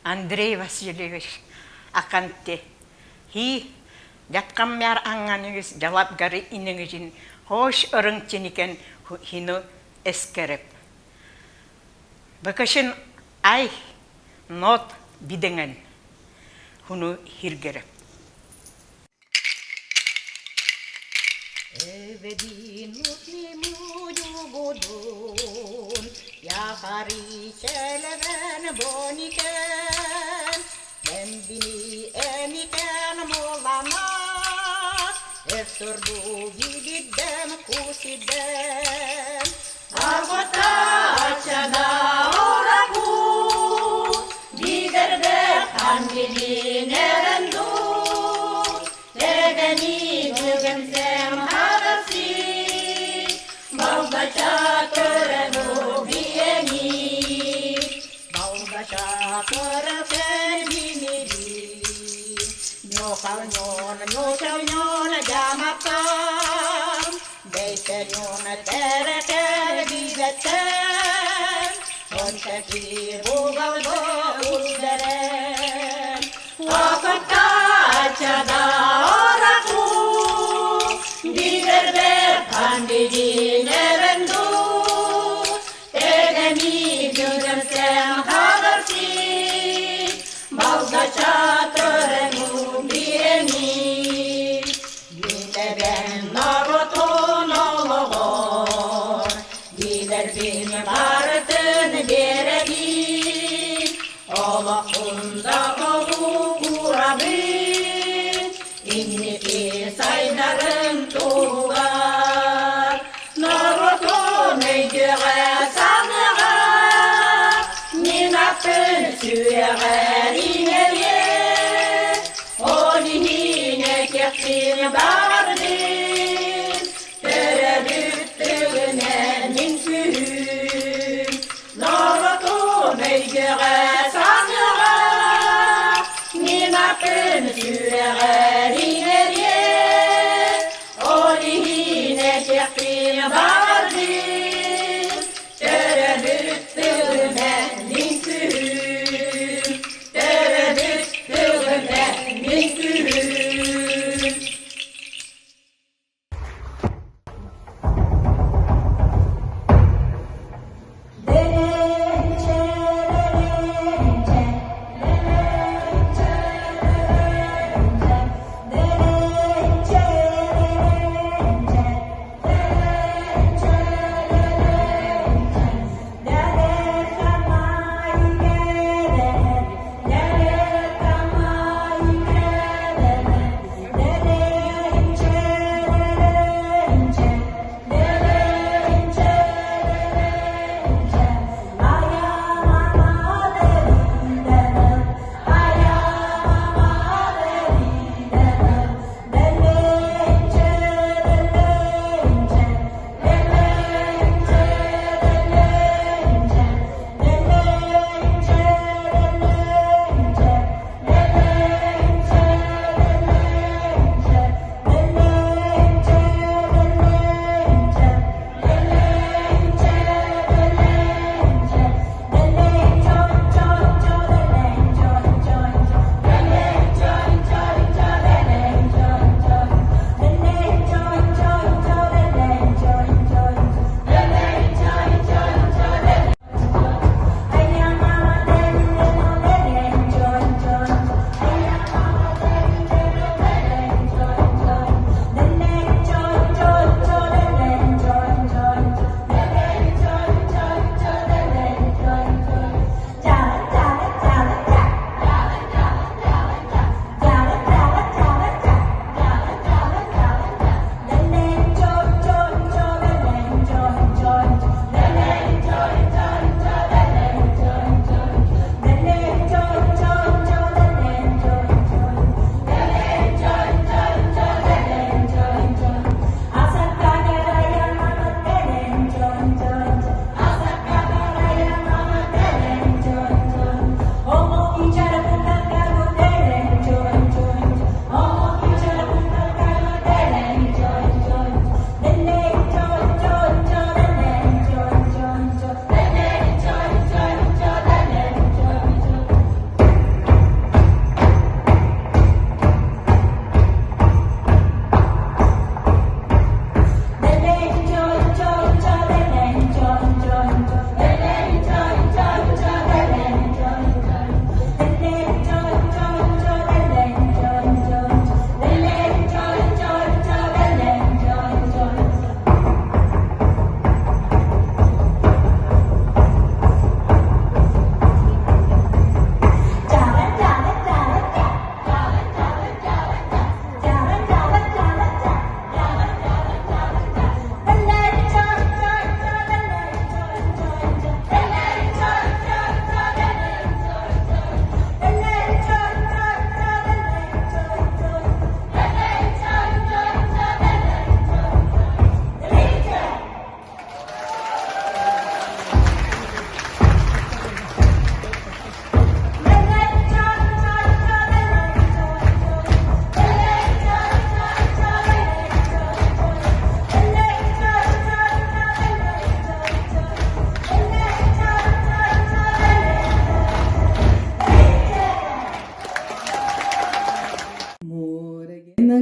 Андрей Васильевич аканте хи яткаммяр аңганыңыз жалап гары инеңижин хош ырыңченикен хину эскереп. Бакашын ай нот биденген хуну хиргереп. Эведин утни мую годун яхари челевен боникен мен бини еникен молана эфторду видидем кусидем аргота ачада ораку бидерде хандини неренду тегени бүгенсем хадаси балдача törenu bieni baldacha törenu biniri nyokal nyon jamakam beite nyon tereke bidetem onteki bugal bo ulderen wakata chada oraku biderbe pandidi nerendu tegeni gyunsem hadarsi baldacha törenu bieni gideren naroton olor gider bin bartın beregi olakunda kavu kurabin inniki saydarın tuğar naroton eygüre sanığa ninapın süyer ineriye olihine kektin bardin tereddüttüğüne ninkün naroton eygüre sanığa ninapın süyer ineriye olihine kektin bardin tereddüttüğüne ninkün tereddüttüğüne ninkün.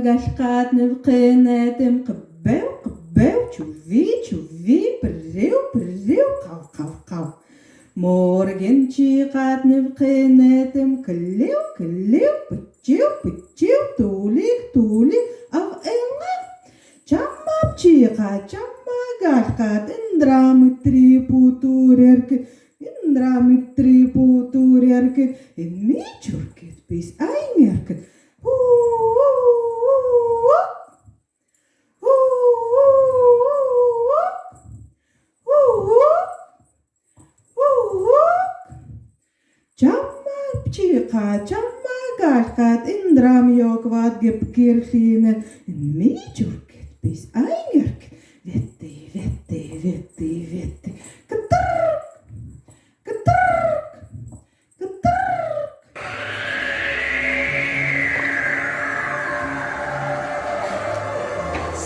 قشقات نبقيناتم قباو قباو شوفي شوفي بريو بريو قاو قاو قاو مورجن شيقات نبقيناتم كليو كليو بتشيو بتشيو توليك توليك أو إنغا شما بشيقات شما قشقات اندرامتري بوتوريرك اندرامتري بوتوريرك الميتشوركت بيس أينيرك Jamma pchika, jamma galkat, indram jokvat gepkirchine, mijurket bis eingerk, vetti, vetti, vetti, vetti, katark, katark, katark.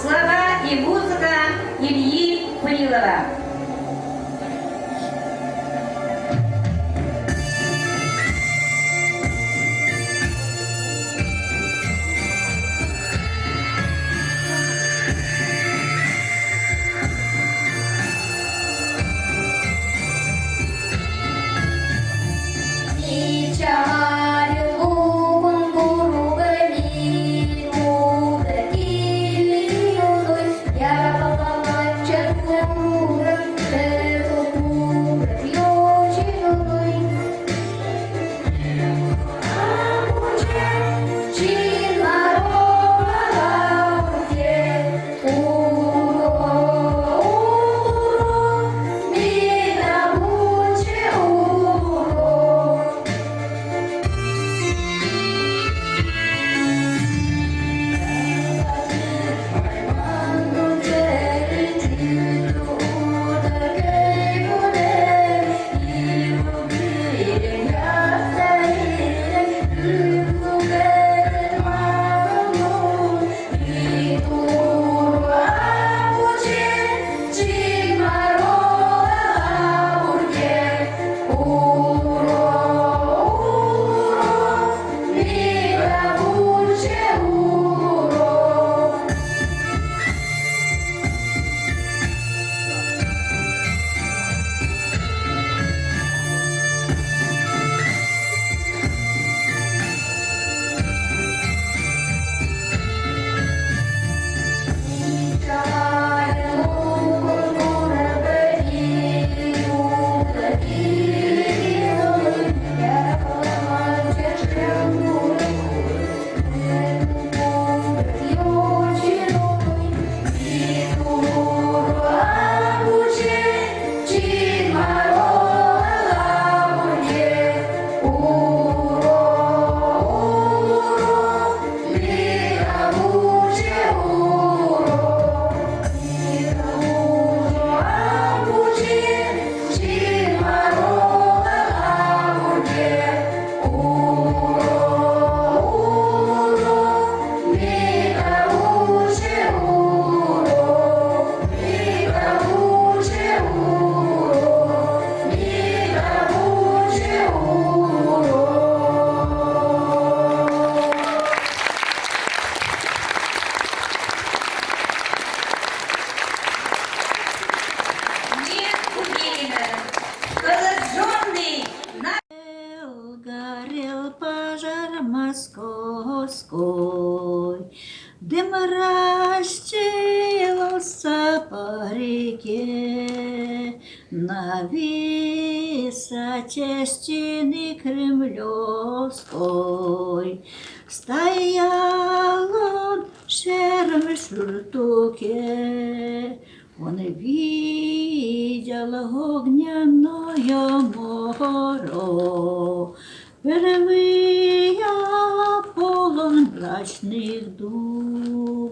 Слова и музыка Ильи Пылилова. Горел пожар московской, дым расстелился по реке, на высоте стены кремлевской стоял он в сером сюртуке. Он видел огняное море, впервые полон мрачных дум.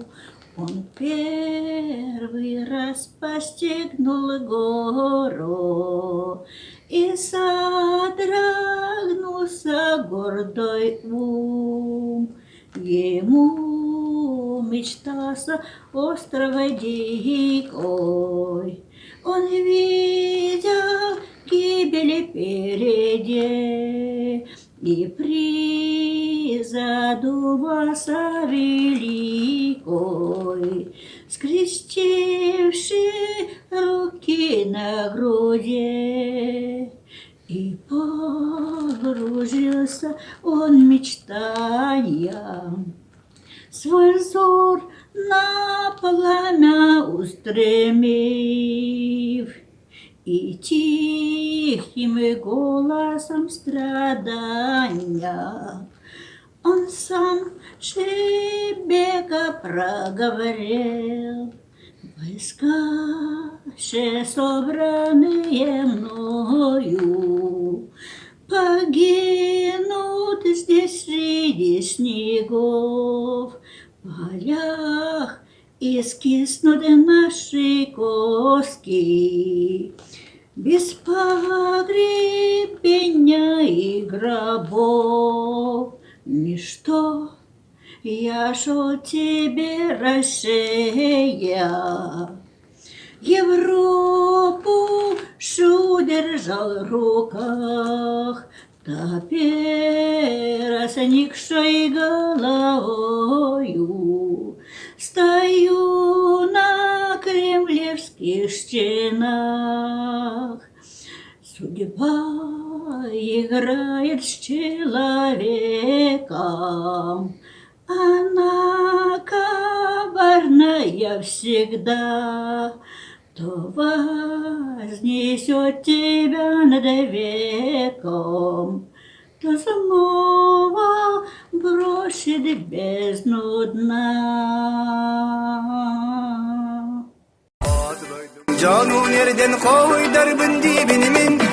Он первый раз постигнул гору и содрогнулся гордой ум. Ему мечтался острова дикой, он видел гибель впереди и и задумался великой, скрестивши руки на груди. И погрузился он мечтанием, свой взор на пламя устремив, и тихим голосом страдания он сам Шебека проговорил: войска же собранные мною погинут здесь среди снегов, в полях искиснут наши костки, без погребения и гробов. Ничто, я шел тебе, Россия, Европу шу держал в руках, теперь сникшей головою стою на кремлевских стенах. Судьба играет с человеком, она коварная всегда, то вознесет тебя над веком, то снова бросит в бездну дна. Canı nereden koy darbın dibini min